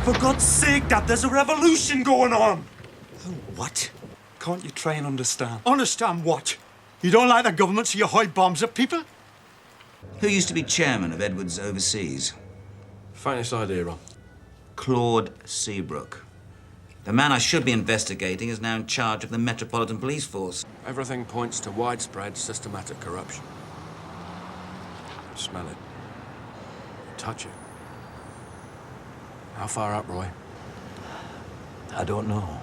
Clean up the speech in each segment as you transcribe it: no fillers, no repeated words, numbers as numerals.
For God's sake, Dad, there's a revolution going on! Oh, what? Can't you try and understand? Understand what? You don't like the government, so you hide bombs at people? Who used to be chairman of Edwards Overseas? Faintest idea, Ron. Claude Seabrook. The man I should be investigating is now in charge of the Metropolitan Police Force. Everything points to widespread, systematic corruption. Smell it. Touch it. How far up, Roy? I don't know.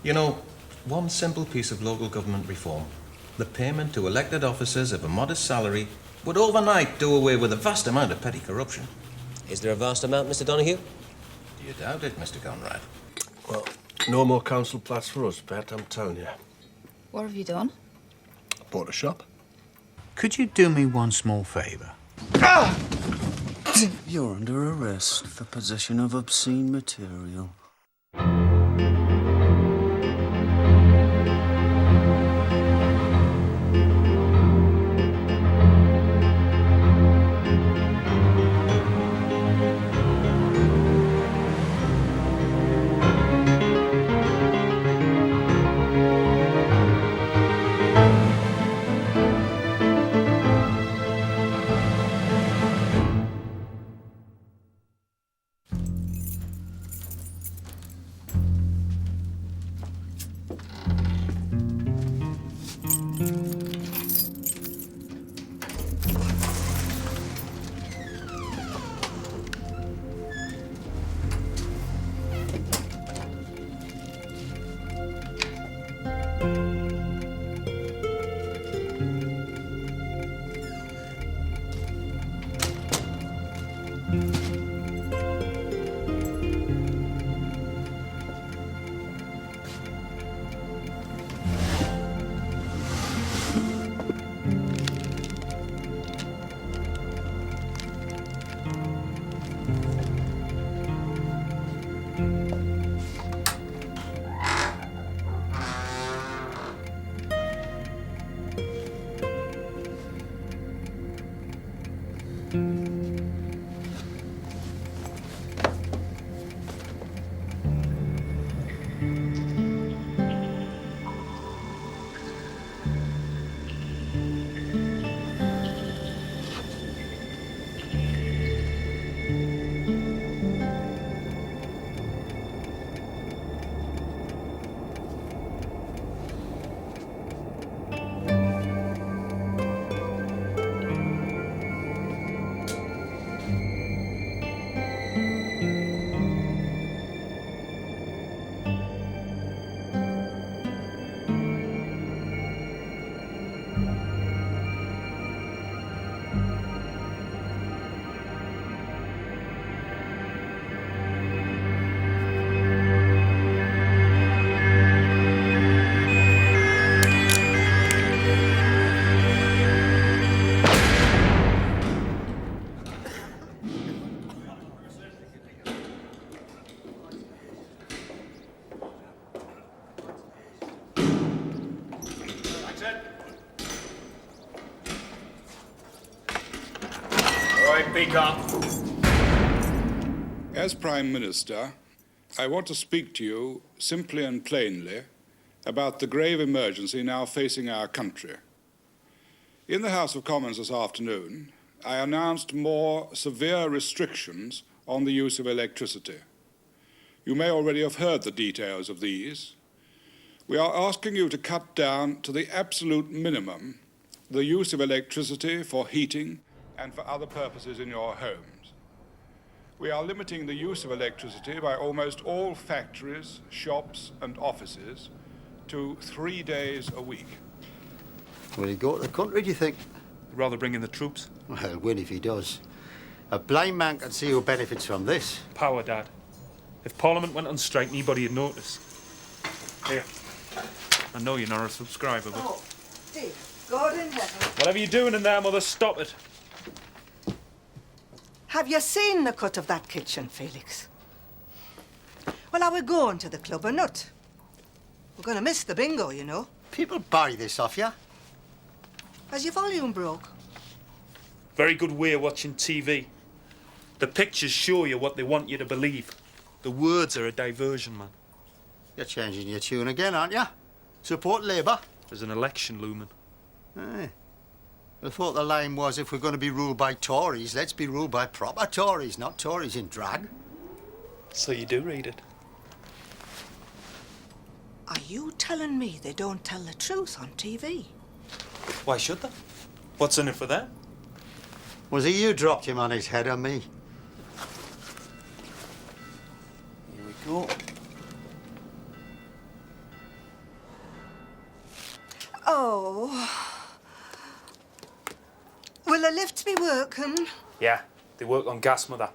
You know, one simple piece of local government reform, the payment to elected officers of a modest salary, would overnight do away with a vast amount of petty corruption. Is there a vast amount, Mr. Donahue? Do you doubt it, Mr. Conrad? Well, no more council flats for us, Bet, I'm telling you. What have you done? Bought a shop. Could you do me one small favour? You're under arrest for possession of obscene material. As Prime Minister, I want to speak to you simply and plainly about the grave emergency now facing our country. In the House of Commons this afternoon, I announced more severe restrictions on the use of electricity. You may already have heard the details of these. We are asking you to cut down to the absolute minimum the use of electricity for heating and for other purposes in your homes. We are limiting the use of electricity by almost all factories, shops and offices to 3 days a week. Will he go to the country, do you think? I'd rather bring in the troops. Well, he'll win if he does. A blind man can see who benefits from this. Power, Dad. If Parliament went on strike, nobody would notice. Here. I know you're not a subscriber, but... Oh, dear God in heaven. Whatever you're doing in there, Mother, stop it. Have you seen the cut of that kitchen, Felix? Well, are we going to the club or not? We're going to miss the bingo, you know. People buy this off you. Has your volume broke? Very good way of watching TV. The pictures show you what they want you to believe. The words are a diversion, man. You're changing your tune again, aren't you? Support Labour? There's an election looming. Aye. I thought the line was, if we're going to be ruled by Tories, let's be ruled by proper Tories, not Tories in drag. So you do read it? Are you telling me they don't tell the truth on TV? Why should they? What's in it for them? Was it you dropped him on his head or me? Here we go. Oh. Will the lifts be working? Yeah, they work on gas, mother.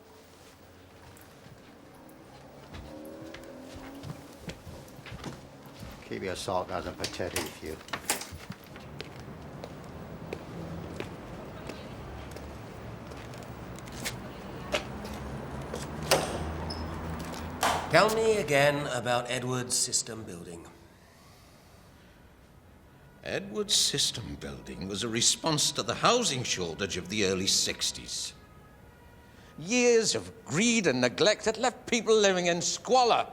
Keep your sarcasm pathetic, if you. Tell me again about Edward's System Building. Edward's System Building was a response to the housing shortage of the early 60s. Years of greed and neglect had left people living in squalor.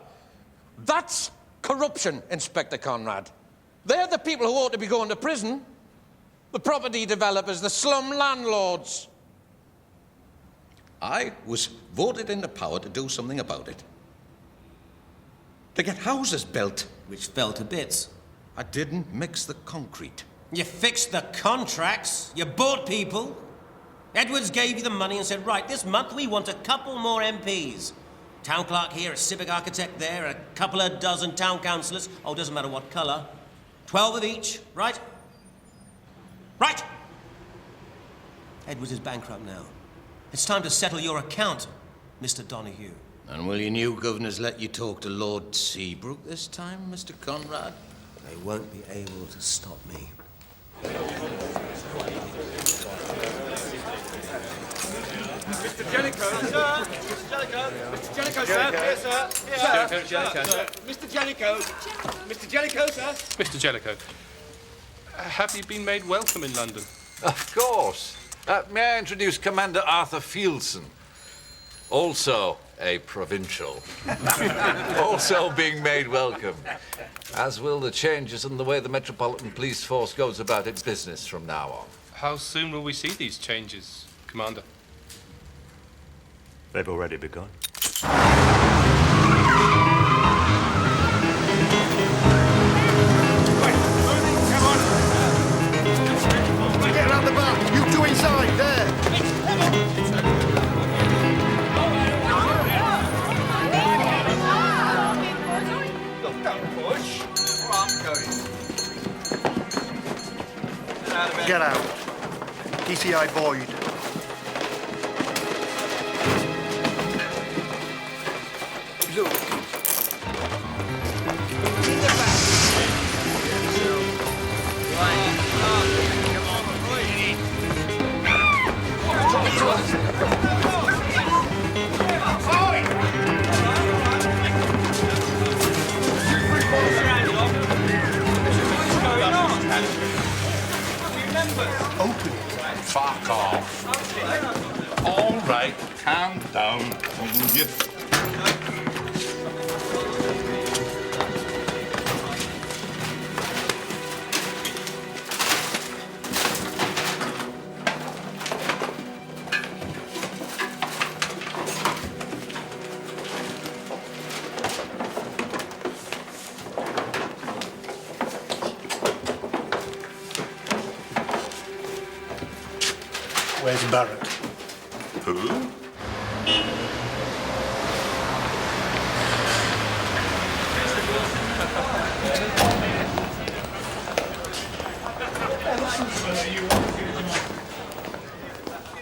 That's corruption, Inspector Conrad. They're the people who ought to be going to prison. The property developers, the slum landlords. I was voted into power to do something about it. To get houses built. Which fell to bits. I didn't mix the concrete. You fixed the contracts. You bought people. Edwards gave you the money and said, right, this month we want a couple more MPs. Town clerk here, a civic architect there, a couple of dozen town councillors. Oh, doesn't matter what colour. 12 of each, right? Right! Edwards is bankrupt now. It's time to settle your account, Mr. Donahue. And will your new governors let you talk to Lord Seabrook this time, Mr. Conrad? They won't be able to stop me. Mr. Jellicoe, sir. Mr. Jellicoe. Mr. Jellicoe, sir. Here, sir. Here. Jellicoe, sir. Mr. Jellicoe. Mr. Jellicoe, sir. Mr. Jellicoe, have you been made welcome in London? Of course. May I introduce Commander Arthur Fieldson, also a provincial, also being made welcome, as will the changes in the way the Metropolitan Police Force goes about its business from now on. How soon will we see these changes, Commander? They've already begun. Get around the back. You two inside, there. Don't push. I'm going. Get out. DCI Boyd. Look. Open. Fuck off. All right, calm down, will you? Where's Barrett? Who?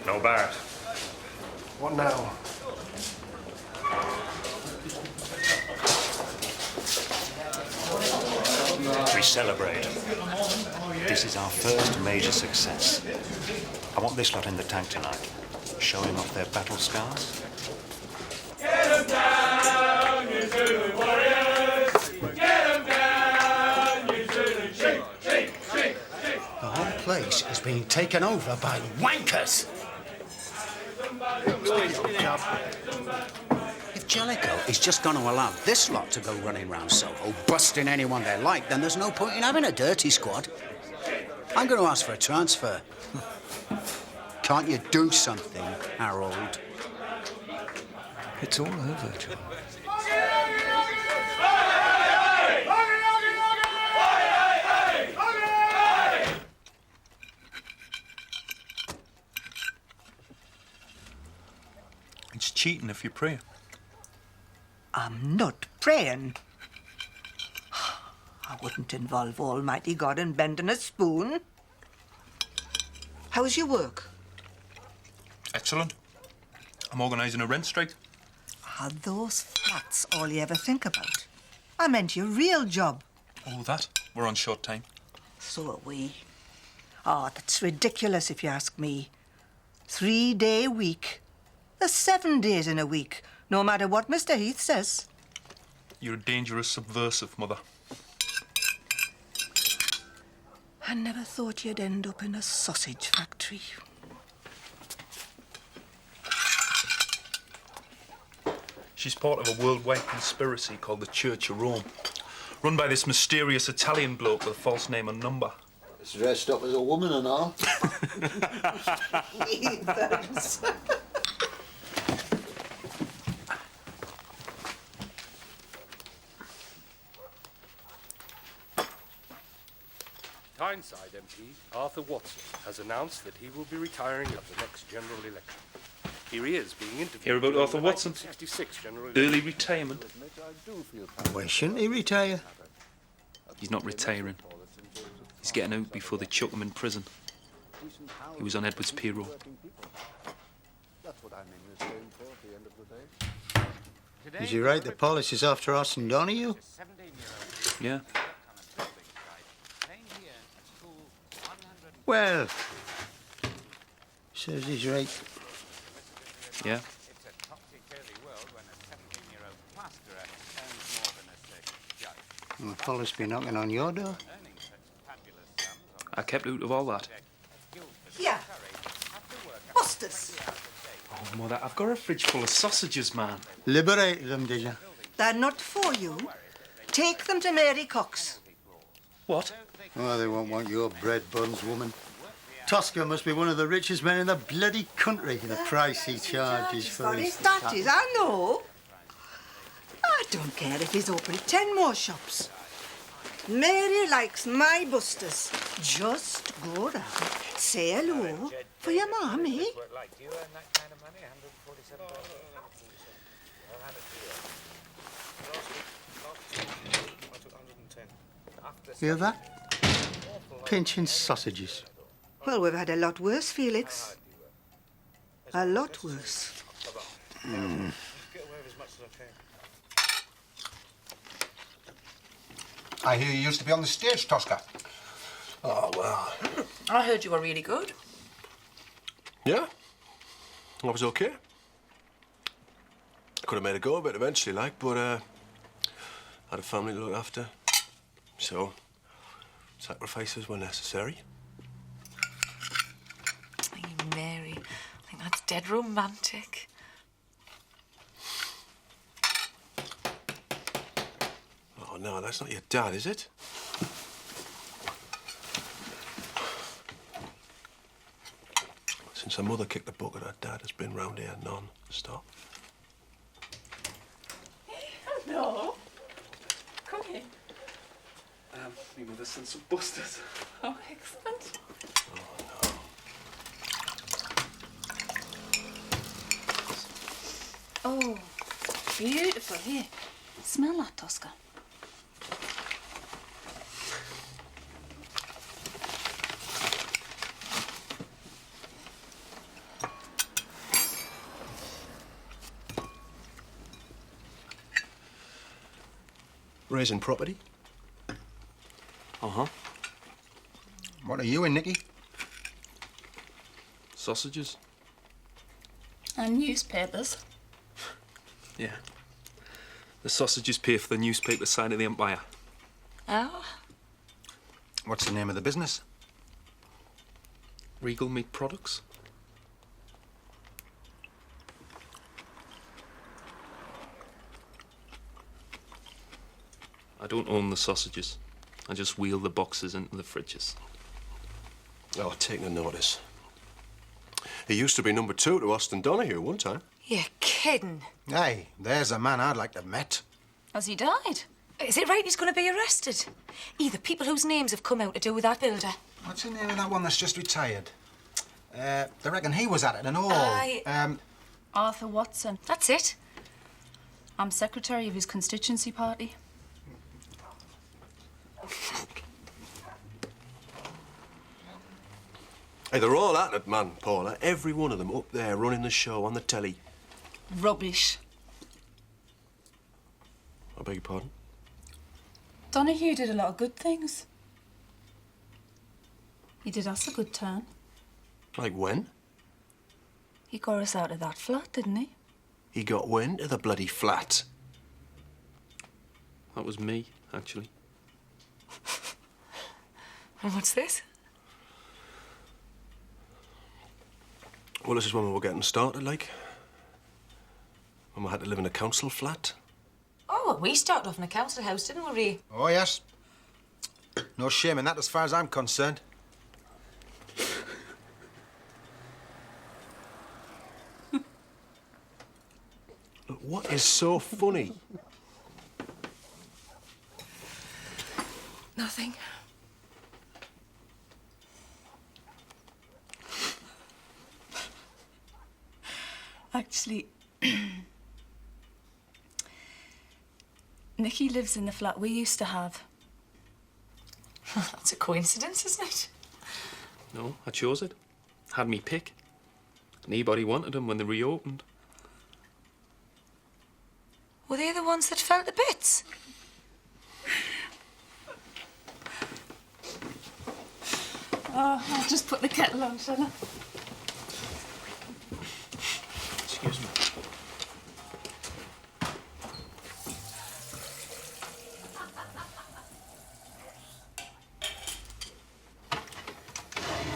No Barrett. What now? We celebrate. This is our first major success. I want this lot in the tank tonight, showing off their battle scars. Get 'em down, you Zulu warriors! Get 'em down, you Zulu chief, chief. The whole place is being taken over by wankers. If Jellicoe is just going to allow this lot to go running round Soho, busting anyone they like, then there's no point in having a dirty squad. I'm going to ask for a transfer. Can't you do something, Harold? It's all over, John. It's cheating if you pray. I'm not praying. I wouldn't involve Almighty God in bending a spoon. How's your work? Excellent. I'm organising a rent strike. Are those flats all you ever think about? I meant your real job. All that? We're on short time. So are we. Oh, that's ridiculous if you ask me. 3-day week. There's 7 days in a week, no matter what Mr. Heath says. You're a dangerous subversive, Mother. I never thought you'd end up in a sausage factory. She's part of a worldwide conspiracy called the Church of Rome, run by this mysterious Italian bloke with a false name and number. It's dressed up as a woman and all. Heathens. Tyneside MP Arthur Watson has announced that he will be retiring at the next general election. Here he is being interviewed. Hear about during Arthur the Watson? 1966 general Early election. retirement. Why shouldn't he retire? He's not retiring. He's getting out before they chuck him in prison. He was on Edward's payroll. Is he right the police is after us and Donahue? Yeah. Well, says he's right. Yeah. And the police be knocking on your door. I kept out of all that. Here. Busters. Oh, Mother, I've got a fridge full of sausages, man. Liberated them, did you? They're not for you. Take them to Mary Cox. What? Oh, they won't want your bread buns, woman. Tosca must be one of the richest men in the bloody country. The price he charges for his... That is, I know. I don't care if he's opened 10 more shops. Mary likes my busters. Just go round, say hello for your mommy. Hear that? Pinching sausages. Well, we've had a lot worse, Felix. A lot worse. I hear you used to be on the stage, Tosca. Oh, well. I heard you were really good. Yeah? I was okay. I could have made a go of it eventually, like, but, had a family to look after. So, sacrifices were necessary. Oh, Mary, I think that's dead romantic. Oh, no, that's not your dad, is it? Since her mother kicked the bucket, her dad has been round here non-stop. Hello. Come in. Me mother sent some busters. Oh, excellent. Oh, beautiful. Here, smell that, Tosca. Raising property? Uh-huh. What are you in, Nicky? Sausages? And newspapers. Yeah. The sausages pay for the newspaper side of the empire. Oh. What's the name of the business? Regal Meat Products. I don't own the sausages. I just wheel the boxes into the fridges. Oh, take no notice. He used to be number 2 to Austin Donahue one time. You're kidding. Hey, there's a man I'd like to met. Has he died? Is it right he's going to be arrested? Either people whose names have come out to do with that builder. What's the name of that one that's just retired? They reckon he was at it and all. Arthur Watson. That's it. I'm secretary of his constituency party. Hey, they're all at it, man, Paula. Every one of them up there running the show on the telly. Rubbish. I beg your pardon? Donahue did a lot of good things. He did us a good turn. Like when? He got us out of that flat, didn't he? He got when to the bloody flat? That was me, actually. And what's this? Well, this is when we were getting started, like. When we had to live in a council flat. Oh, well, we started off in a council house, didn't we, Ray? Oh, yes. No shame in that as far as I'm concerned. Look, what is so funny? Nothing. Actually, Nicky lives in the flat we used to have. That's a coincidence, isn't it? No, I chose it. Had me pick. Anybody wanted them when they reopened. Were they the ones that fell to bits? Oh, I'll just put the kettle on, shall I? Excuse me.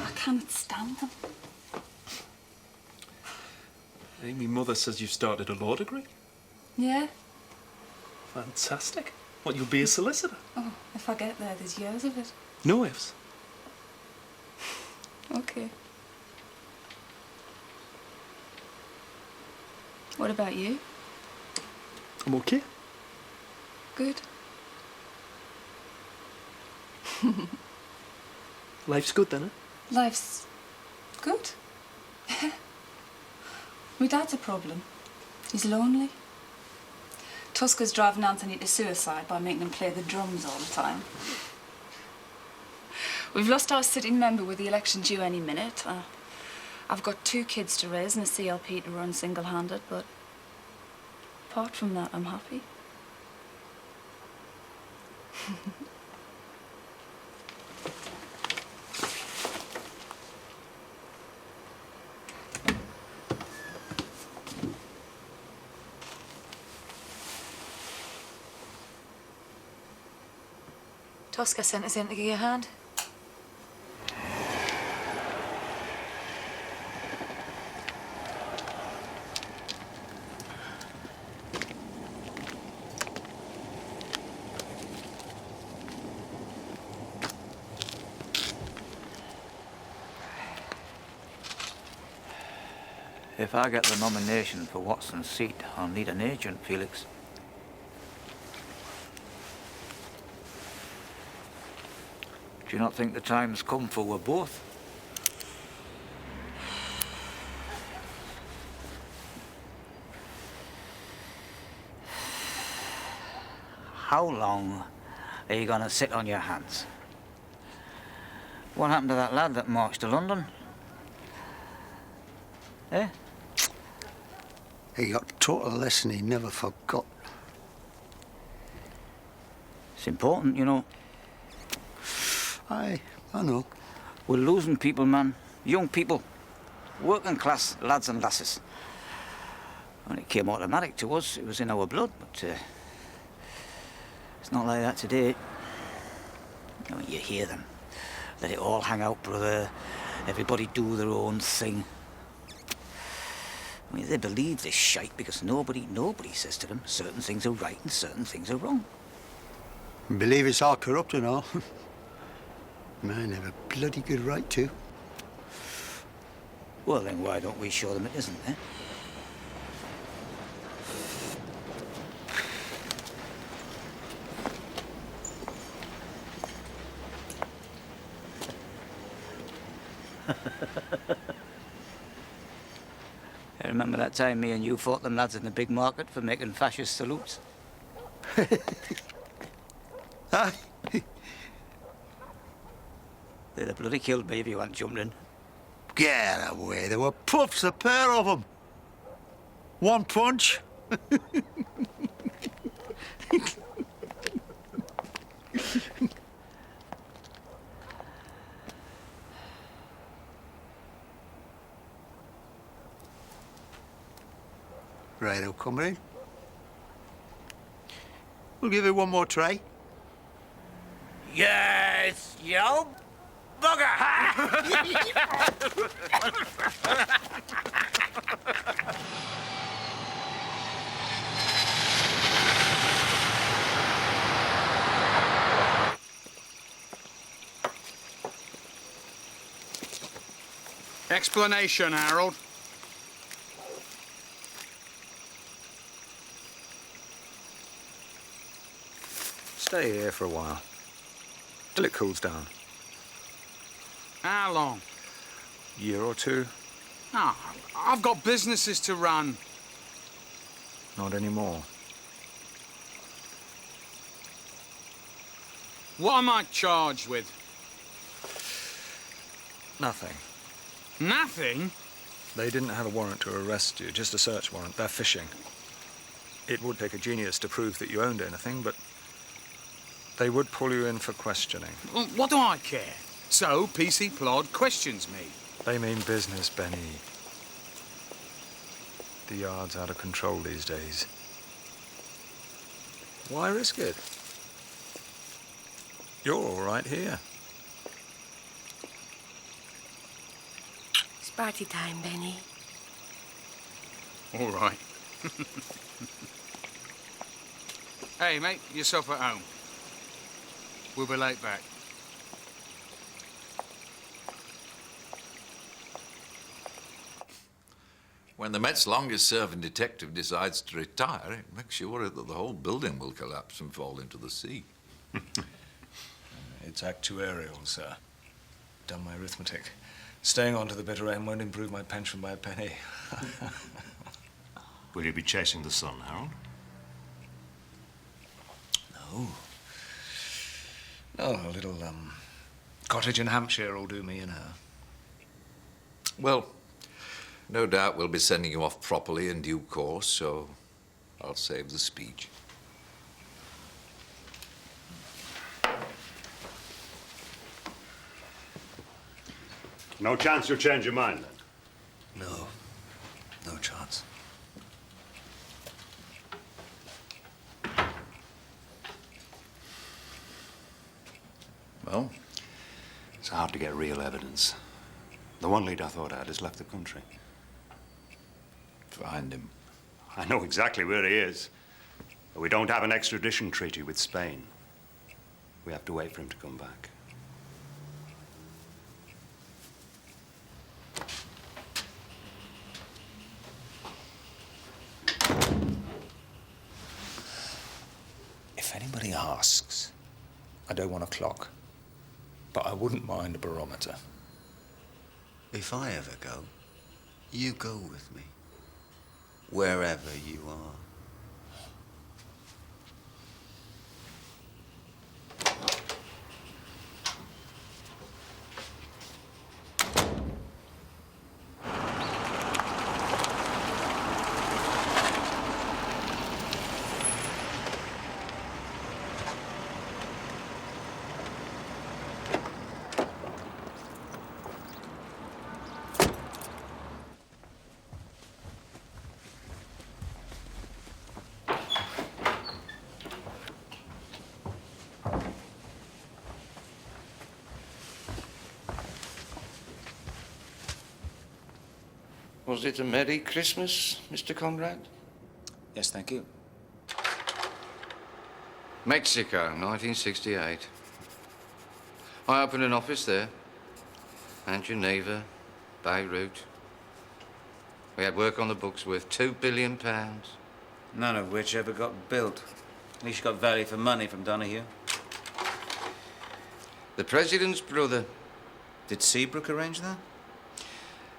I can't stand them. Hey, my mother says you've started a law degree. Yeah? Fantastic. What, you'll be a solicitor? Oh, if I get there, there's years of it. No ifs. Okay. What about you? I'm okay. Good. Life's good then, eh? Life's good. My dad's a problem. He's lonely. Tuska's driving Anthony to suicide by making him play the drums all the time. We've lost our sitting member with the election due any minute. I've got 2 kids to raise and a CLP to run single-handed, but apart from that, I'm happy. Tuska sent us in to give you a hand. If I get the nomination for Watson's seat, I'll need an agent, Felix. Do you not think the time's come for we're both? How long are you going to sit on your hands? What happened to that lad that marched to London? Eh? He got taught a lesson he never forgot. It's important, you know. I know. We're losing people, man. Young people. Working class lads and lasses. When it came automatic to us, it was in our blood, but it's not like that today. You know, you hear them. Let it all hang out, brother. Everybody do their own thing. I mean, they believe this shite because nobody says to them certain things are right and certain things are wrong. Believe it's all corrupt and all. Man, have a bloody good right to. Well, then why don't we show them it isn't, eh? I remember that time me and you fought them lads in the big market for making fascist salutes? Aye. They'd have bloody killed me if you hadn't jumped in. Get away, there were puffs, a pair of them. One punch. Righto, comrade. We'll give it one more try. Yes, you bugger! Explanation, Harold. Stay here for a while. Till it cools down. How long? Year or two. Ah, I've got businesses to run. Not anymore. What am I charged with? Nothing. Nothing? They didn't have a warrant to arrest you, just a search warrant. They're fishing. It would take a genius to prove that you owned anything, but they would pull you in for questioning. Well, what do I care? So, PC Plod questions me. They mean business, Benny. The yard's out of control these days. Why risk it? You're all right here. It's party time, Benny. All right. Hey, mate, yourself at home. We'll be late back. When the Met's longest-serving detective decides to retire, it makes you worry that the whole building will collapse and fall into the sea. It's actuarial, sir. Done my arithmetic. Staying on to the bitter end won't improve my pension by a penny. Will you be chasing the sun, Harold? No. No, a little, cottage in Hampshire will do me, you know. Well, no doubt we'll be sending you off properly in due course, so I'll save the speech. No chance you'll change your mind, then? No. No chance. Well, it's hard to get real evidence. The one lead I thought I had has left the country. Find him. I know exactly where he is. But we don't have an extradition treaty with Spain. We have to wait for him to come back. If anybody asks, I don't want a clock, but I wouldn't mind a barometer. If I ever go, you go with me. Wherever you are. Was it a Merry Christmas, Mr. Conrad? Yes, thank you. Mexico, 1968. I opened an office there. And Geneva, Beirut. We had work on the books worth £2 billion. None of which ever got built. At least you got value for money from Donahue. The president's brother. Did Seabrook arrange that?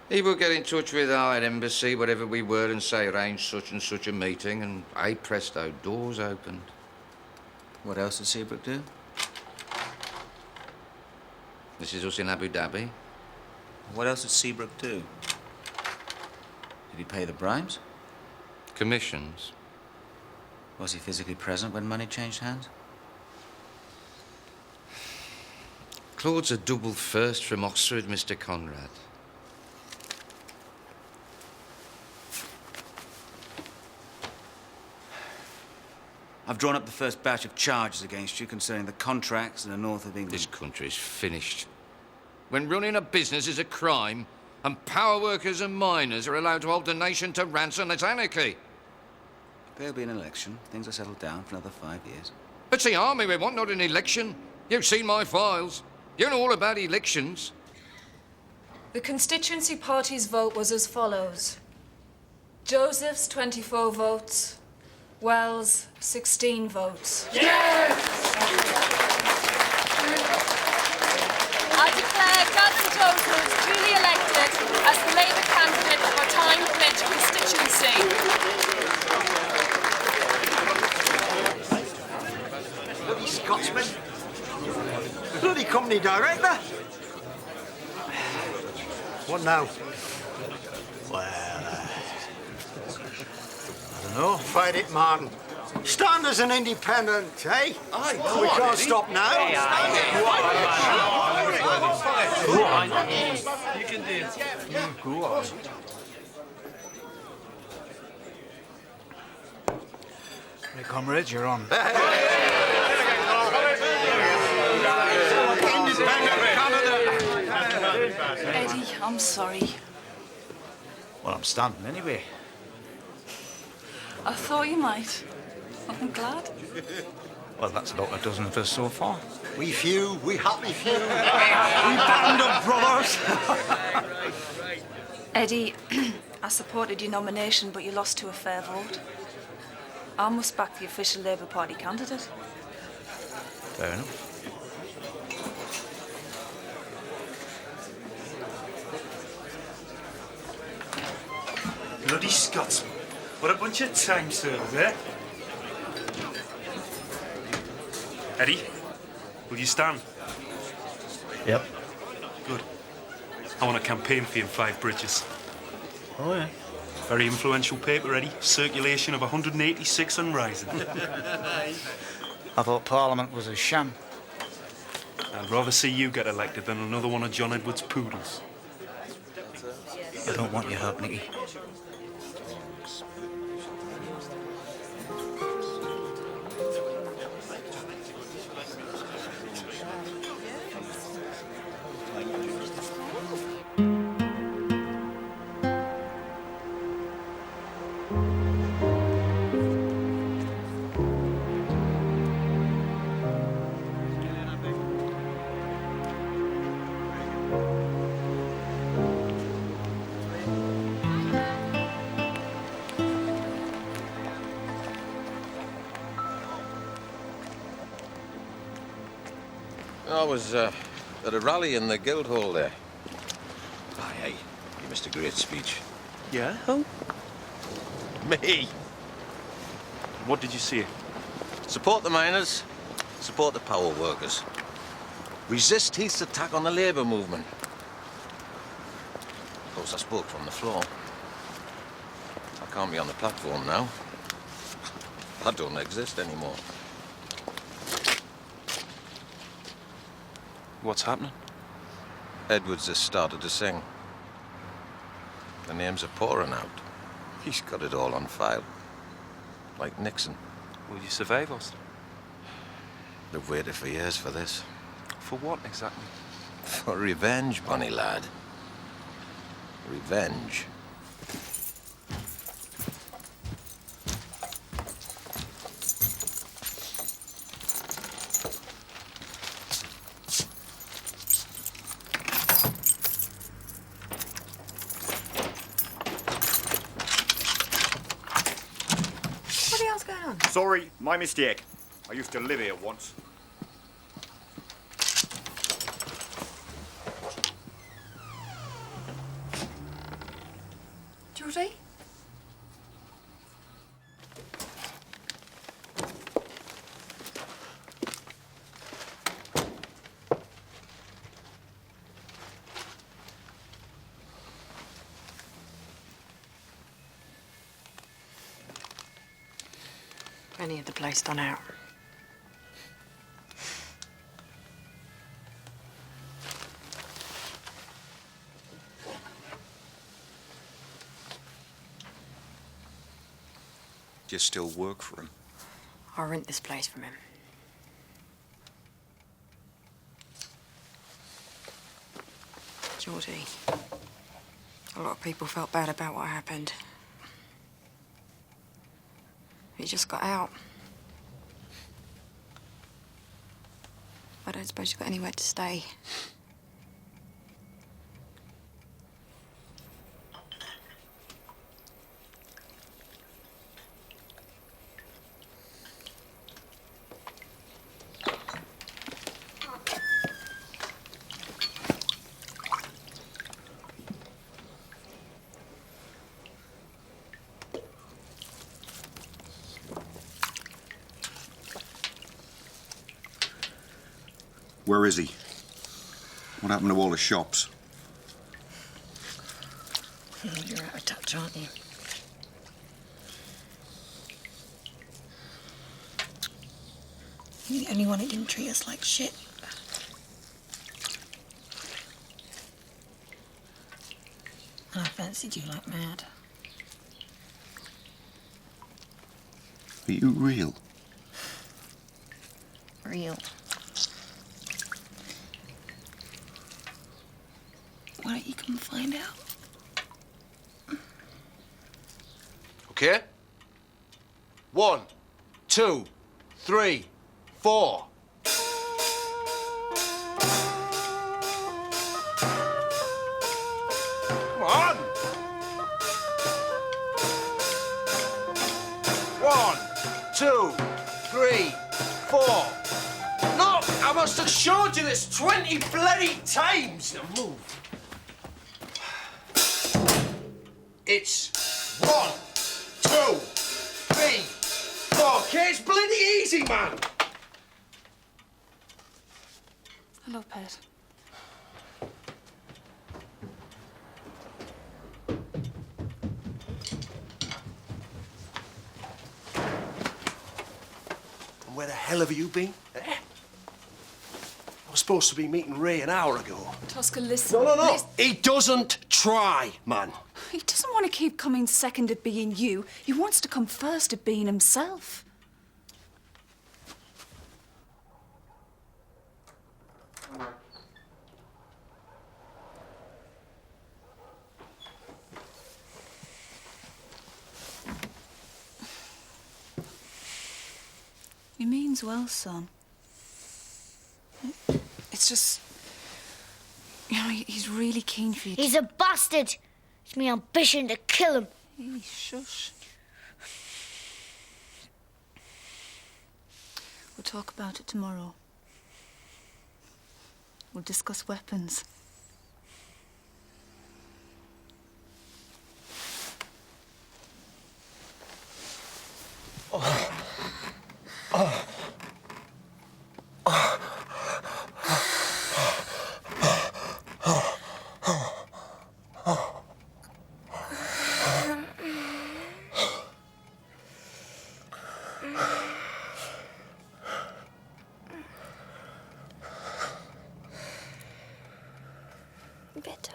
He would get in touch with our embassy, whatever we were, and say, arrange such and such a meeting, and hey presto, doors opened. What else did Seabrook do? This is us in Abu Dhabi. What else did Seabrook do? Did he pay the bribes? Commissions. Was he physically present when money changed hands? Claude's a double first from Oxford, Mr. Conrad. I've drawn up the first batch of charges against you concerning the contracts in the north of England. This country's finished. When running a business is a crime, and power workers and miners are allowed to hold the nation to ransom, it's anarchy. There'll be an election. Things will settle down for another 5 years. It's the army we want, not an election. You've seen my files. You know all about elections. The constituency party's vote was as follows. Joseph's 24 votes. Wells, 16 votes. Yes! I declare Gavin Joseph duly elected as the Labour candidate for Tyne-Bridge constituency. Bloody Scotsman. Bloody company director. What now? Well, I don't know. Fight it, man. Stand as an independent, eh? Aye, we can't stop now. Go on. You can do it. Go on. Hey, comrades, you're on. Eddie, I'm sorry. Well, I'm standing anyway. I thought you might. I'm glad. Well, that's about a dozen of us so far. We few, we happy few. We band of brothers. Eddie, I supported your nomination, but you lost to a fair vote. I must back the official Labour Party candidate. Fair enough. Bloody Scotsman. What a bunch of time servers, eh? Eddie, will you stand? Yep. Good. I want to campaign for you in Five Bridges. Oh, yeah. Very influential paper, Eddie. Circulation of 186 and rising. I thought Parliament was a sham. I'd rather see you get elected than another one of John Edward's poodles. I don't want your help, Nicky. I was at a rally in the Guildhall there. Aye, hey, you missed a great speech. Yeah? Who? Me. What did you see? Support the miners, support the power workers. Resist Heath's attack on the labour movement. Of course, I spoke from the floor. I can't be on the platform now. I don't exist anymore. What's happening? Edwards has started to sing. The names are pouring out. He's got it all on file. Like Nixon. Will you survive us? They've waited for years for this. For what, exactly? For revenge, Bonnie lad. Revenge. hell's going on? Sorry, my mistake. I used to live here once. Georgie? I need the place done out. Do you still work for him? I'll rent this place from him. Geordie, a lot of people felt bad about what happened. He just got out. I don't suppose you've got anywhere to stay. Where is he? What happened to all the shops? You're out of touch, aren't you? You're the only one who didn't treat us like shit. And I fancied you like mad. Are you real? Real. Why don't you come and find out? Okay? 1, 2, 3, 4. Come on! 1, 2, 3, 4. Look, I must have showed you this 20 bloody times. Now move. It's 1, 2, 3, 4. Okay, it's bloody easy, man. Hello, Pet. And where the hell have you been? Eh? I was supposed to be meeting Ray an hour ago. Tosca, listen. No. He doesn't try, man. He doesn't want to keep coming second at being you. He wants to come first at being himself. He means well, son. It's just... You know, he's really keen for you. He's a bastard. It's my ambition to kill him. Hey, shush. We'll talk about it tomorrow. We'll discuss weapons. Better.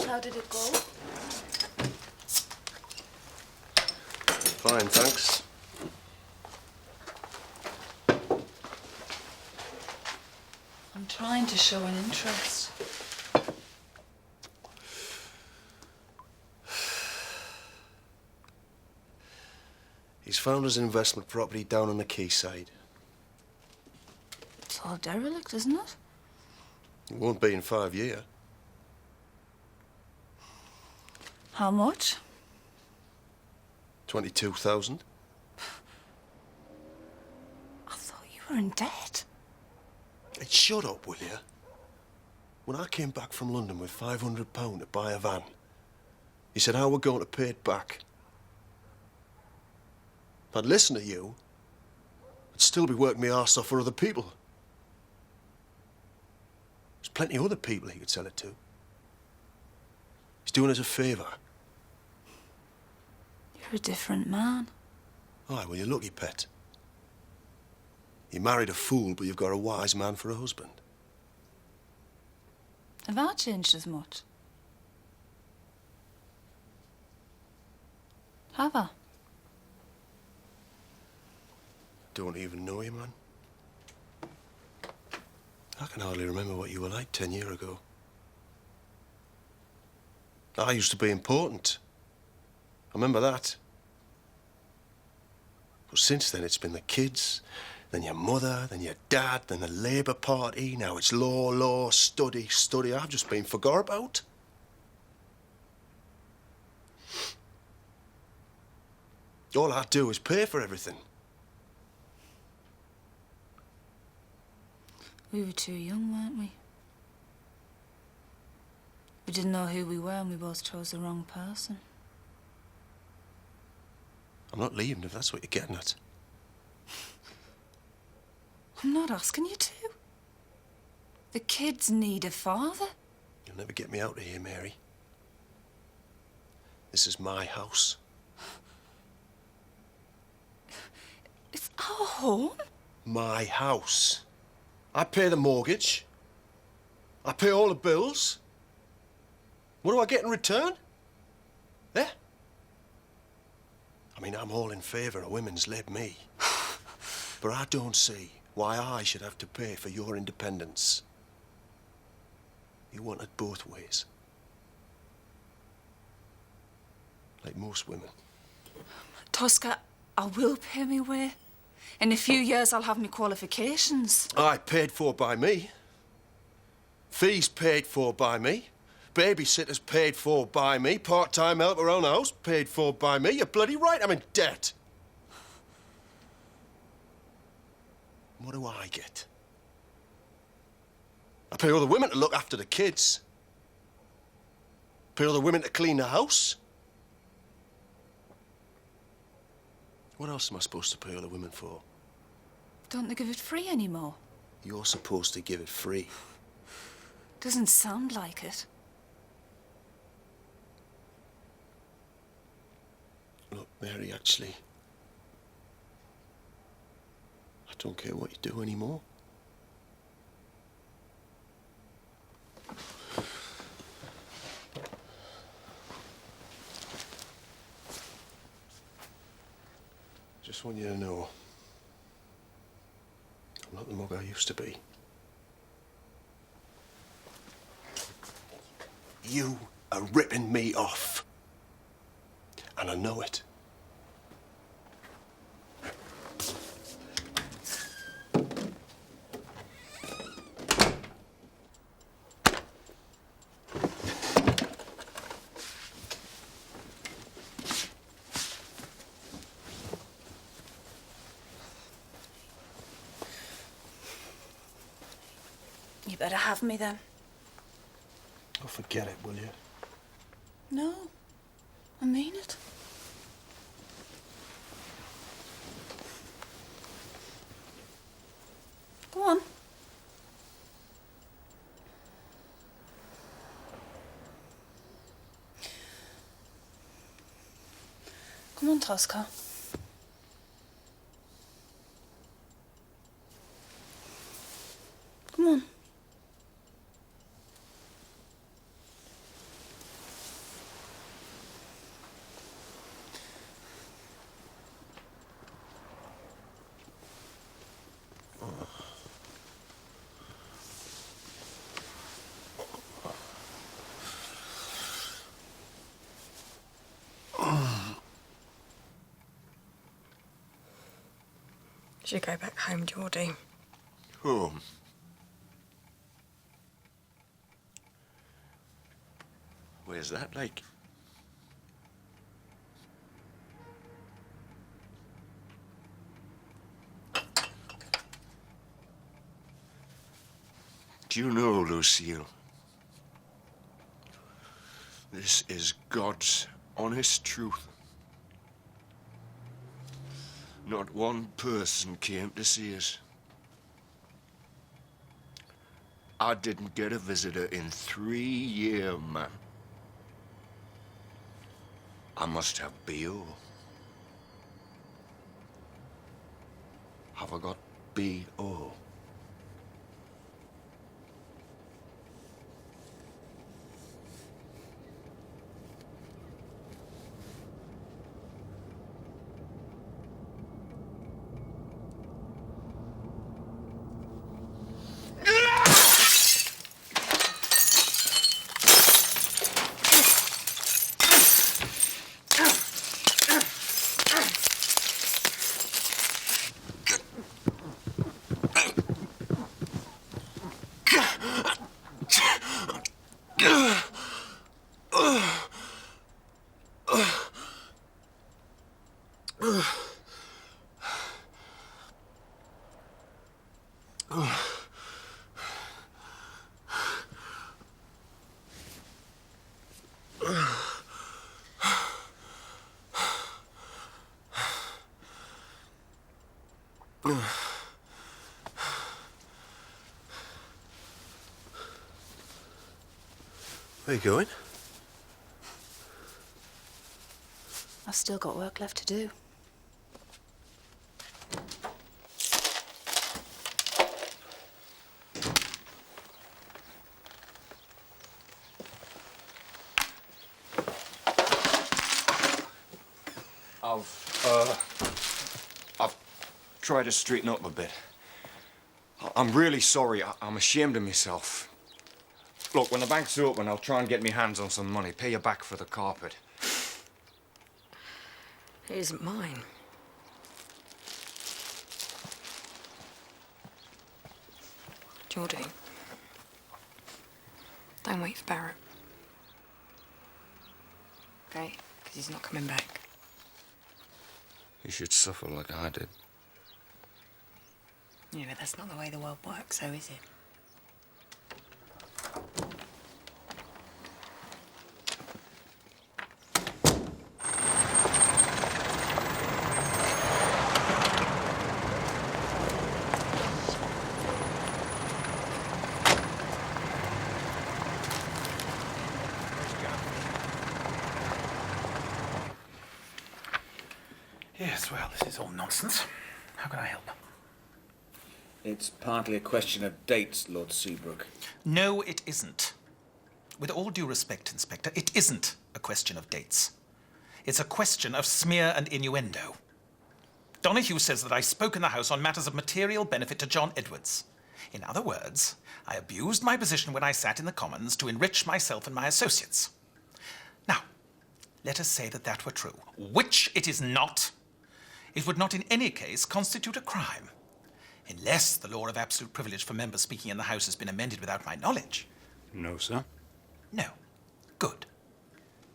How did it go? Fine, thanks. I'm trying to show an interest. He's found his investment property down on the quayside. It's all derelict, isn't it? It won't be in 5 years. How much? 22,000. I thought you were in debt. Hey, shut up, will you? When I came back from London with £500 to buy a van, he said how we're going to pay it back. If I'd listen to you, I'd still be working my arse off for other people. There's plenty of other people he could sell it to. He's doing us a favour. You're a different man. Aye, well, you're lucky, pet. You married a fool, but you've got a wise man for a husband. Have I changed as much? Have I? Don't even know you, man. I can hardly remember what you were like 10 years ago. I used to be important. I remember that. But since then, it's been the kids, then your mother, then your dad, then the Labour Party. Now it's law, study, study. I've just been forgot about. All I do is pay for everything. We were too young, weren't we? We didn't know who we were and we both chose the wrong person. I'm not leaving if that's what you're getting at. I'm not asking you to. The kids need a father. You'll never get me out of here, Mary. This is my house. It's our home. My house. I pay the mortgage. I pay all the bills. What do I get in return? Eh? I mean, I'm all in favour of women's lib, me. But I don't see why I should have to pay for your independence. You want it both ways. Like most women. Tosca, I will pay me way. In a few years, I'll have my qualifications. Aye, paid for by me. Fees paid for by me. Babysitters paid for by me. Part-time help around the house paid for by me. You're bloody right, I'm in debt. What do I get? I pay all the women to look after the kids. Pay all the women to clean the house. What else am I supposed to pay all the women for? Don't they give it free anymore? You're supposed to give it free. Doesn't sound like it. Look, Mary, actually, I don't care what you do anymore. Just want you to know, I'm not the mug I used to be. You are ripping me off. And I know it. You better have me then. Oh, forget it, will you? No, I mean it. Go on. Come on, Tosca. Come on. Should go back home, Geordie. Home? Where's that, like? Do you know, Lucille? This is God's honest truth. Not one person came to see us. I didn't get a visitor in 3 years, man. I must have B.O. Have I got B.O.? Where you going? I've still got work left to do. I've tried to straighten up a bit. I'm really sorry. I'm ashamed of myself. Look, when the bank's open, I'll try and get me hands on some money. Pay you back for the carpet. It isn't mine. Geordie, don't wait for Barrett. Okay? Because he's not coming back. You should suffer like I did. Yeah, but that's not the way the world works, so is it? Yes, well, this is all nonsense. How can I help? It's partly a question of dates, Lord Seabrook. No, it isn't. With all due respect, Inspector, it isn't a question of dates. It's a question of smear and innuendo. Donahue says that I spoke in the House on matters of material benefit to John Edwards. In other words, I abused my position when I sat in the Commons to enrich myself and my associates. Now, let us say that that were true, which it is not. It would not in any case constitute a crime, unless the law of absolute privilege for members speaking in the House has been amended without my knowledge. No, sir. No. Good.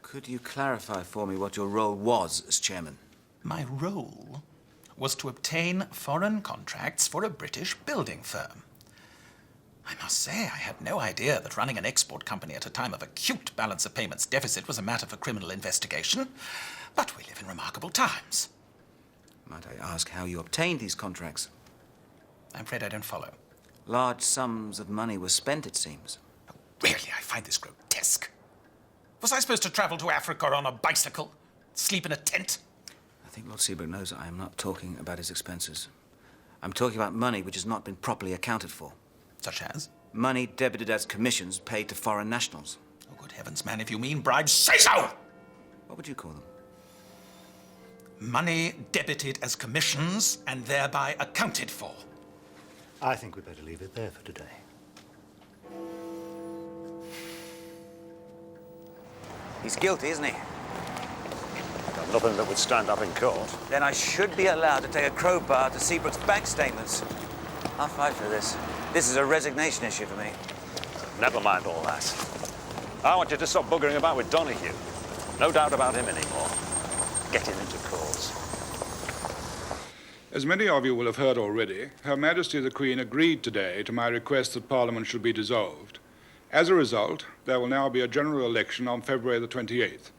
Could you clarify for me what your role was as chairman? My role was to obtain foreign contracts for a British building firm. I must say, I had no idea that running an export company at a time of acute balance of payments deficit was a matter for criminal investigation, but we live in remarkable times. Might I ask how you obtained these contracts? I'm afraid I don't follow. Large sums of money were spent, it seems. Oh, really, I find this grotesque. Was I supposed to travel to Africa on a bicycle? Sleep in a tent? I think Lord Seabrook knows I am not talking about his expenses. I'm talking about money which has not been properly accounted for. Such as? Money debited as commissions paid to foreign nationals. Oh, good heavens, man, if you mean bribes, say so! What would you call them? Money debited as commissions and thereby accounted for. I think we'd better leave it there for today. He's guilty, isn't he? Nothing that would stand up in court. Then I should be allowed to take a crowbar to Seabrook's bank statements. I'll fight for this. This is a resignation issue for me. Never mind all that. I want you to stop buggering about with Donahue. No doubt about him anymore. Get him into cause. As many of you will have heard already, Her Majesty the Queen agreed today to my request that Parliament should be dissolved. As a result, there will now be a general election on February the 28th.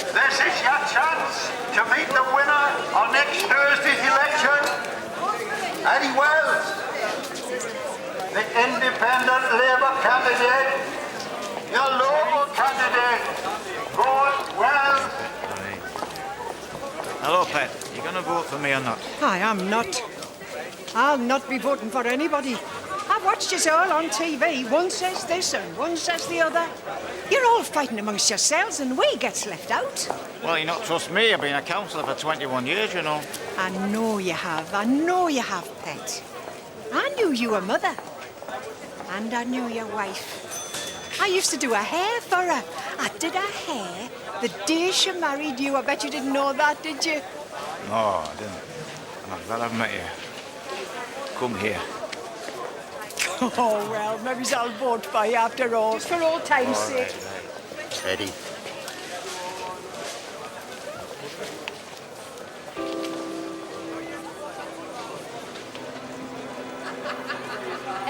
This is your chance to meet the winner on next Thursday's election. Eddie Wells, the independent Labour candidate, your local candidate, Gordon Wells. Hello, Pat. You going to vote for me or not? I am not. I'll not be voting for anybody. I've watched it all on TV. One says this and one says the other. You're all fighting amongst yourselves and we gets left out. Well, you not trust me. I've been a councillor for 21 years, you know. I know you have. I know you have, Pet. I knew you were mother. And I knew your wife. I used to do her hair for her. I did her hair the day she married you. I bet you didn't know that, did you? No, I didn't. And I'm glad I've met you. Come here. Oh, well, maybe I'll vote for you after all, just for old time's sake. Eddie.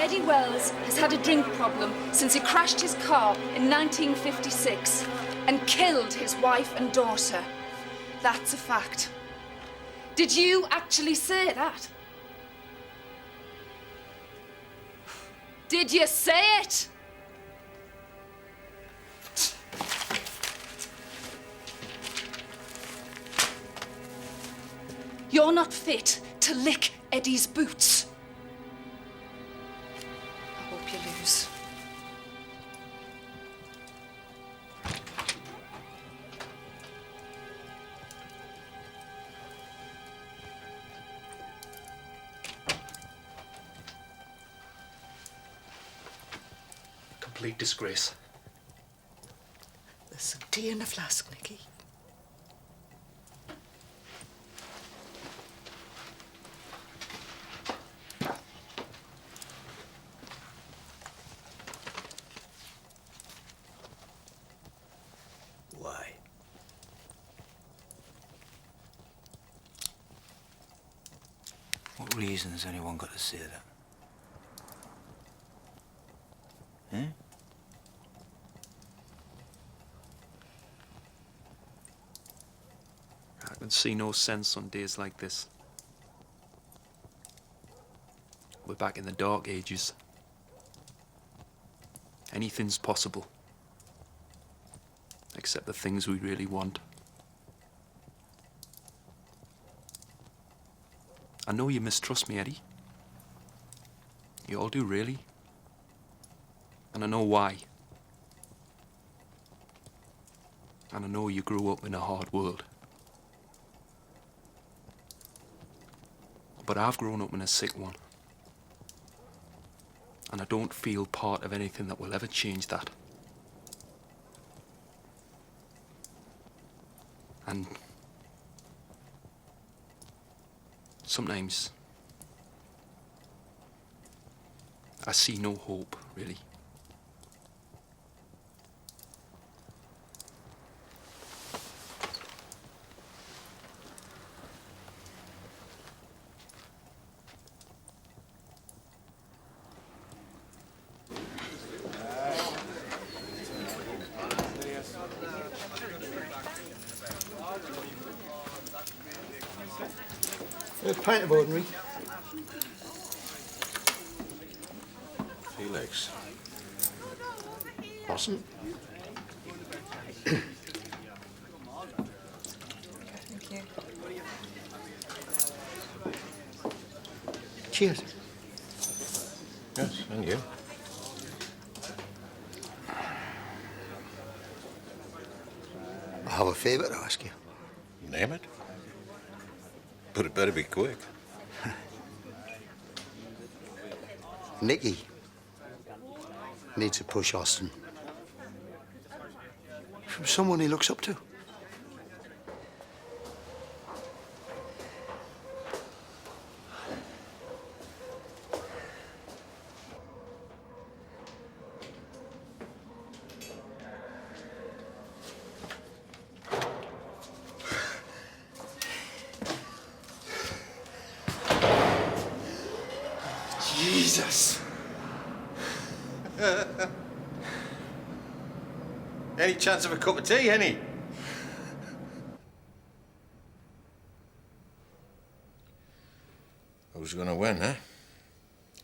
Eddie Wells has had a drink problem since he crashed his car in 1956 and killed his wife and daughter. That's a fact. Did you actually say that? Did you say it? You're not fit to lick Eddie's boots. I hope you lose. Complete disgrace. There's some tea in the flask, Nicky. Why? What reason has anyone got to say that? Eh? I can see no sense on days like this. We're back in the dark ages. Anything's possible. Except the things we really want. I know you mistrust me, Eddie. You all do, really. And I know why. And I know you grew up in a hard world. But I've grown up in a sick one. And I don't feel part of anything that will ever change that. And sometimes I see no hope, really. A pint of ordinary. Felix. Wasn't. Thank you. Cheers. Yes, and you. I have a favour to ask you. Name it. But it better be quick. Nicky needs a push, Austin. From someone he looks up to. Jesus! Any chance of a cup of tea, any? Who's gonna win, eh?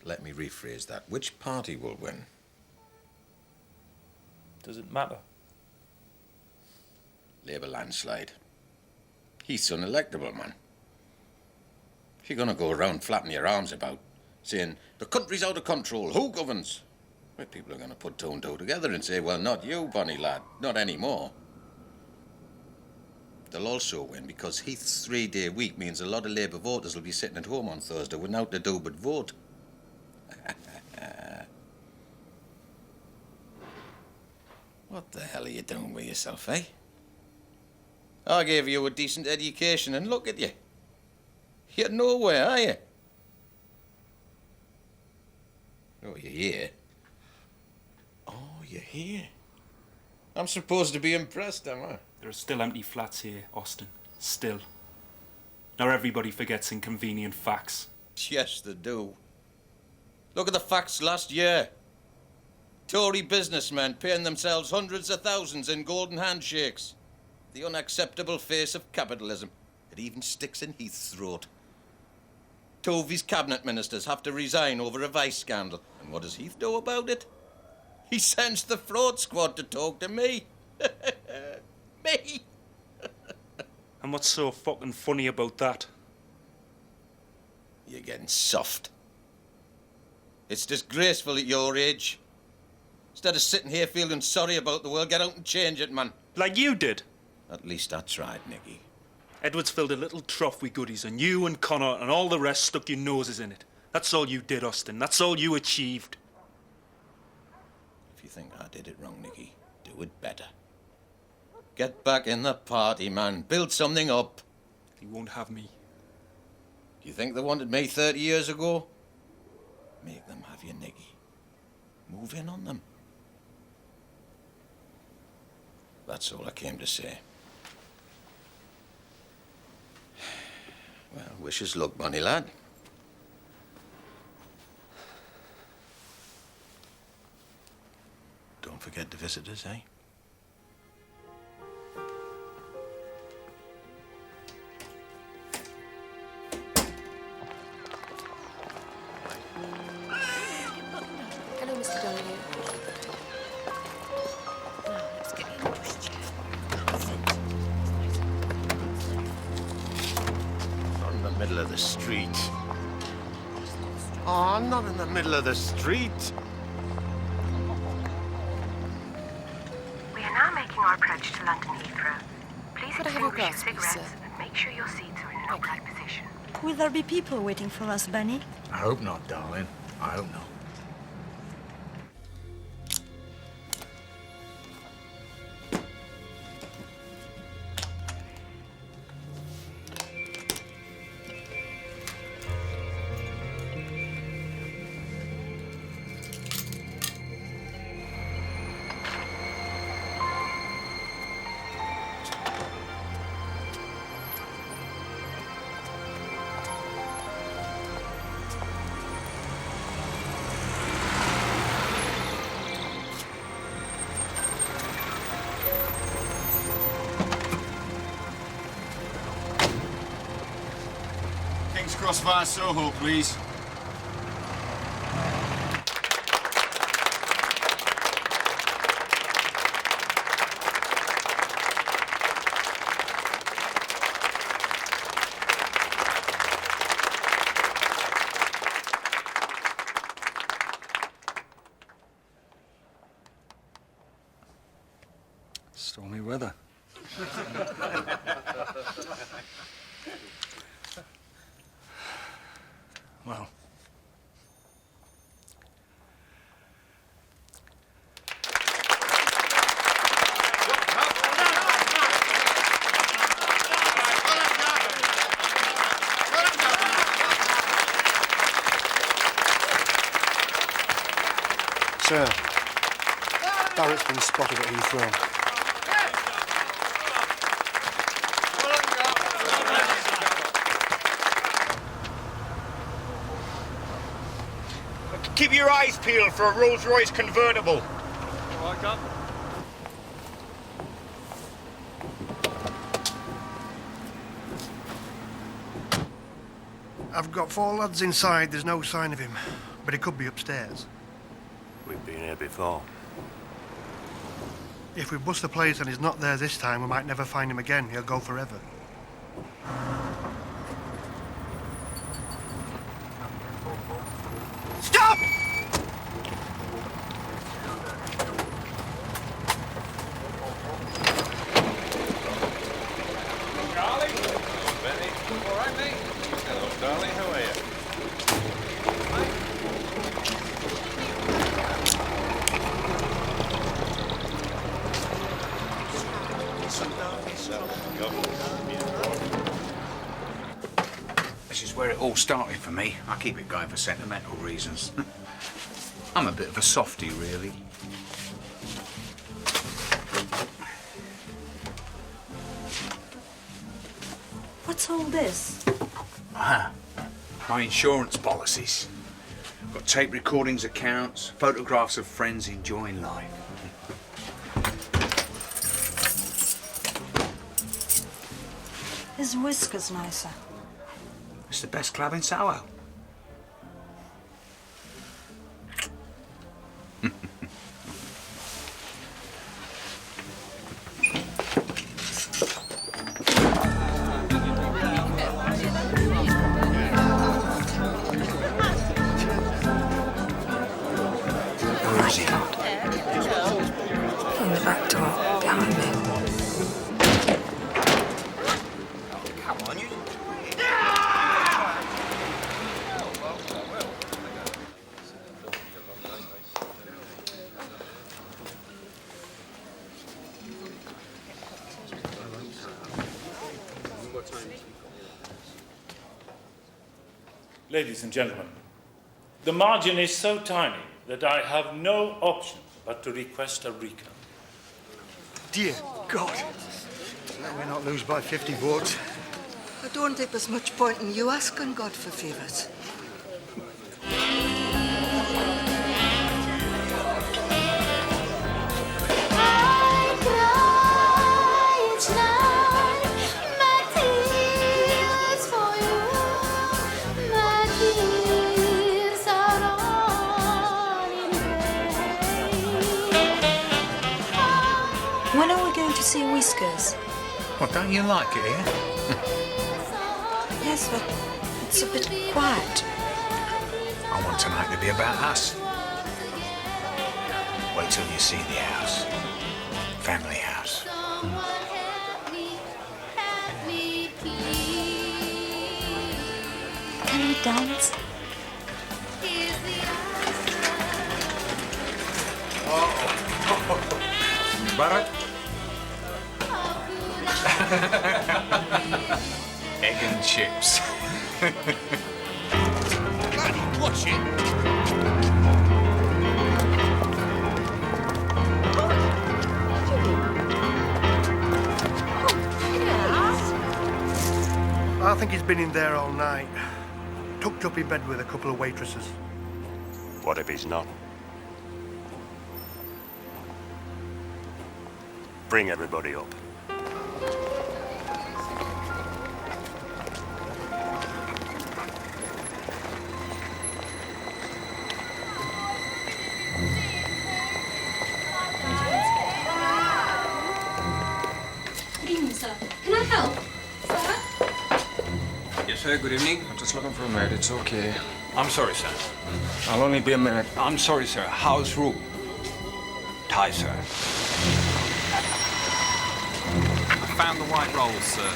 Let me rephrase that. Which party will win? Does it matter? Labour landslide. He's unelectable, man. If you're gonna go around flapping your arms about, saying, the country's out of control, who governs? Well, people are gonna put two and two together and say, well, not you, Bonnie lad, not anymore. They'll also win because Heath's 3-day week means a lot of Labour voters will be sitting at home on Thursday with naught to do but vote. What the hell are you doing with yourself, eh? I gave you a decent education and look at you. You're nowhere, are you? Oh, you're here. Oh, you're here. I'm supposed to be impressed, am I? There are still empty flats here, Austin. Still. Now everybody forgets inconvenient facts. Yes, they do. Look at the facts last year. Tory businessmen paying themselves hundreds of thousands in golden handshakes. The unacceptable face of capitalism. It even sticks in Heath's throat. Two of his cabinet ministers have to resign over a vice scandal. And what does Heath do about it? He sends the fraud squad to talk to me. Me! And what's so fucking funny about that? You're getting soft. It's disgraceful at your age. Instead of sitting here feeling sorry about the world, get out and change it, man. Like you did. At least I tried, Nicky. Edwards filled a little trough with goodies, and you and Connor and all the rest stuck your noses in it. That's all you did, Austin. That's all you achieved. If you think I did it wrong, Nicky, do it better. Get back in the party, man. Build something up. He won't have me. Do you think they wanted me 30 years ago? Make them have you, Nicky. Move in on them. That's all I came to say. Well, wish us luck, Bonnie lad. Don't forget the visitors, eh? Hello, Mr. Donahue. Now, let's get you in a pushchair. Not in the middle of the street. Oh, not in the middle of the street. We are now making our approach to London Heathrow. Please Could I have your extinguish your glass, please, cigarettes sir? and make sure your seats are in an upright position. Will there be people waiting for us, Benny? I hope not, darling. I hope not. King's Cross via Soho, please. Stormy weather. Well, Sir, Barrett's been spotted at Heathrow. Keep your eyes peeled for a Rolls-Royce convertible. All right, Cap. I've got 4 lads inside. There's no sign of him, but he could be upstairs. We've been here before. If we bust the place and he's not there this time, we might never find him again. He'll go forever. Stop! Charlie? Hello, Benny. All right, mate? Hello, darling. How are you? This is where it all started for me. I keep it going for sentimental reasons. I'm a bit of a softie, really. What's all this? Ah, my insurance policies. Got tape recordings, accounts, photographs of friends enjoying life. His whiskers nicer. It's the best club in Soho. Where is he? In the back door, behind me. Come on, you... Ladies and gentlemen, the margin is so tiny that I have no option but to request a recount. Dear God. Let me not lose by 50 votes. I don't think there's much point in you asking God for favours. When are we going to see Whiskers? What, don't you like it here? Yes, but it's a bit quiet. I want tonight to be about us. Wait till you see the house. Family house. Can we dance? Barrett? Egg and chips. Watch it. I think he's been in there all night. Tucked up in bed with a couple of waitresses. What if he's not? Bring everybody up. Good evening, sir. Can I help? Yes, sir, good evening. I'm just looking for a maid. It's okay. I'm sorry, sir. I'll only be a minute. I'm sorry, sir. House rule. Tie, sir. I found the white rolls, sir.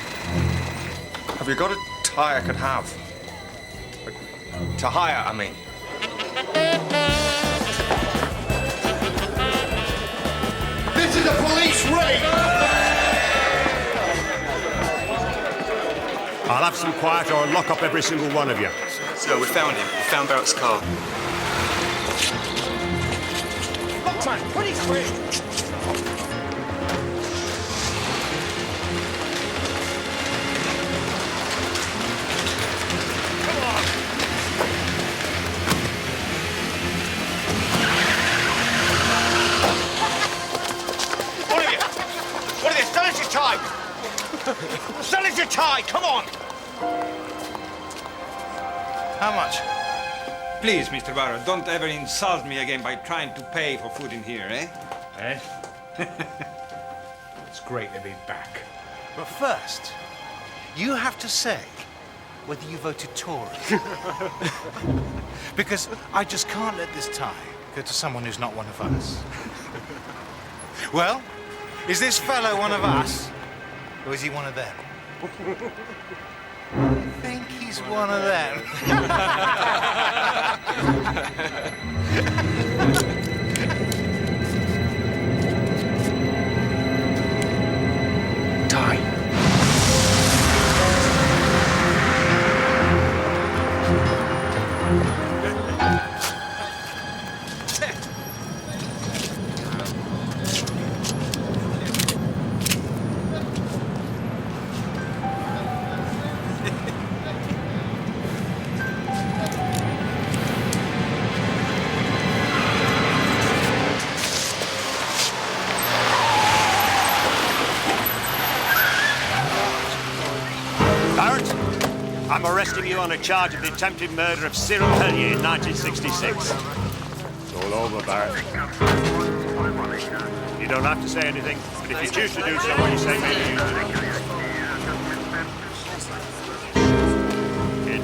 Have you got a tie I could have? To hire, I mean. This is a police raid! I'll have some quiet or I'll lock up every single one of you. Sir, we found him. We found Barrett's car. Come on, 23. What are you? Stand your tie! Stand your tie! Come on! How much? Please, Mr. Barrow, don't ever insult me again by trying to pay for food in here, eh? Eh? It's great to be back. But first, you have to say whether you voted Tory. Because I just can't let this tie go to someone who's not one of us. Well, is this fellow one of us, or is he one of them? I think he's one of them. Die. I'm arresting you on a charge of the attempted murder of Cyril Hellier in 1966. It's all over, Barrett. You don't have to say anything, but if you choose to do so, what you say may be used. Kid.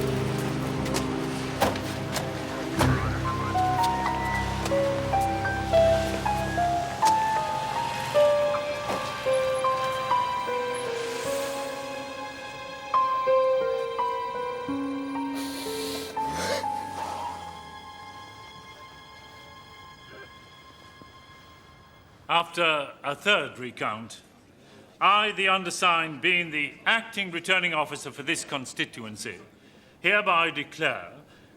After a third recount, I, the undersigned, being the acting returning officer for this constituency, hereby declare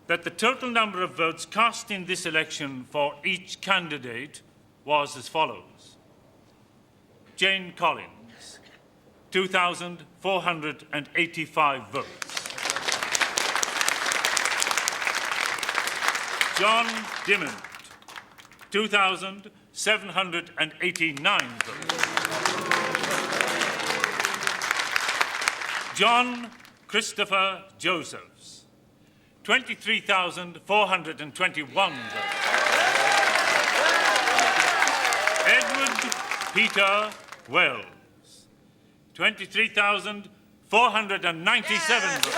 that the total number of votes cast in this election for each candidate was as follows. Jane Collins, 2,485 votes. John Dimmond, 2,789 votes. John Christopher Josephs, 23,421 votes. Edward Peter Wells, 23,497 votes.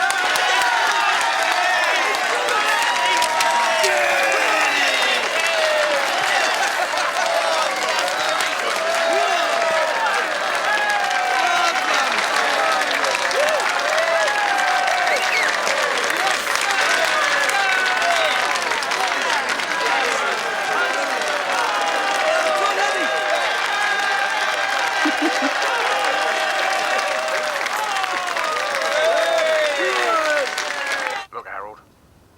Look, Harold,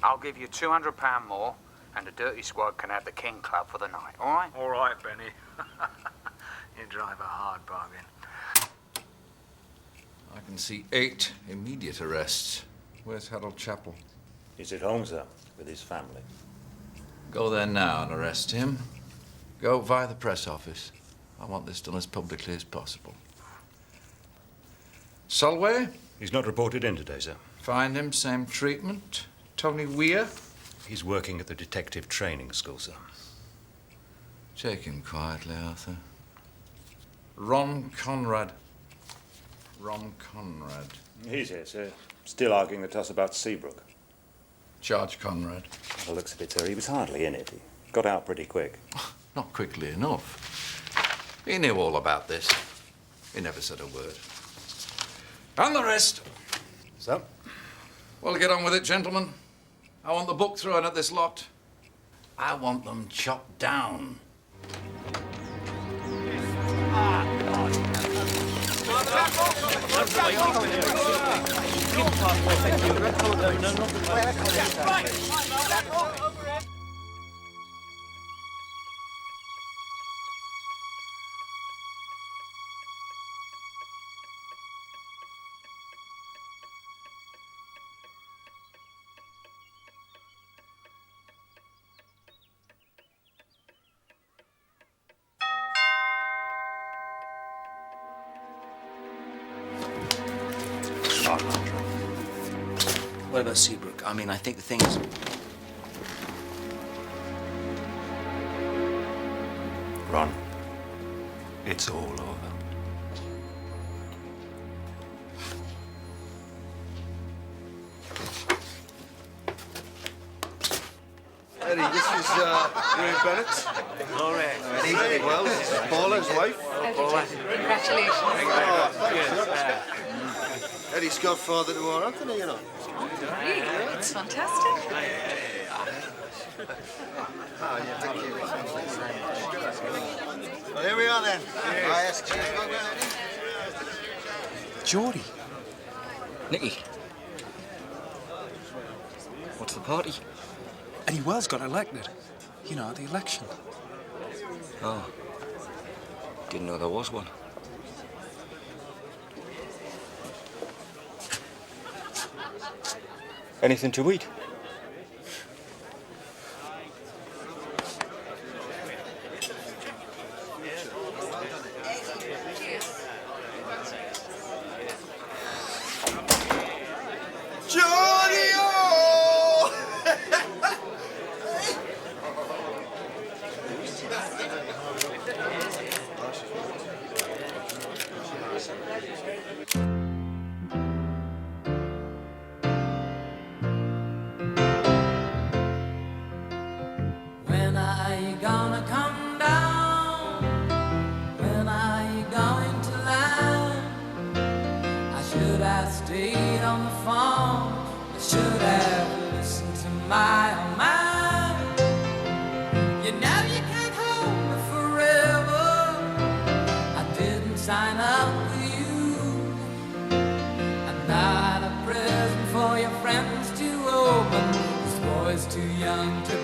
I'll give you £200 more, and the Dirty Squad can have the King Club for the night, all right? All right, Benny. You drive a hard bargain. I can see 8 immediate arrests. Where's Harold Chappell? He's at home, sir, with his family. Go there now and arrest him. Go via the press office. I want this done as publicly as possible. Solway? He's not reported in today, sir. Find him, same treatment. Tony Weir? He's working at the detective training school, sir. Take him quietly, Arthur. Ron Conrad. Ron Conrad. He's here, sir. Still arguing the toss about Seabrook. Charge Conrad. By the looks of it, sir, he was hardly in it. He got out pretty quick. Not quickly enough. He knew all about this. He never said a word. And the rest. So? Well, get on with it, gentlemen. I want the book thrown at this lot. I want them chopped down. sorry about Seabrook. I mean, I think the thing is... Ron, it's all over. Eddie, this is Ray Bennett. All right. Eddie Wells, Paula's wife. Congratulations. Eddie's godfather to our Anthony, you know. Really? It's fantastic. Well, here we are then. Yes. Geordie. Nicky. What's the party? Eddie Wells got elected. You know, at the election. Oh. Didn't know there was one. Anything to eat? When are you gonna come down? When are you going to land? I should have stayed on the phone. I should have listened to my own mind. You know you can't hold me forever. I didn't sign up for you. I'm not a present for your friends to open. This boy's too young to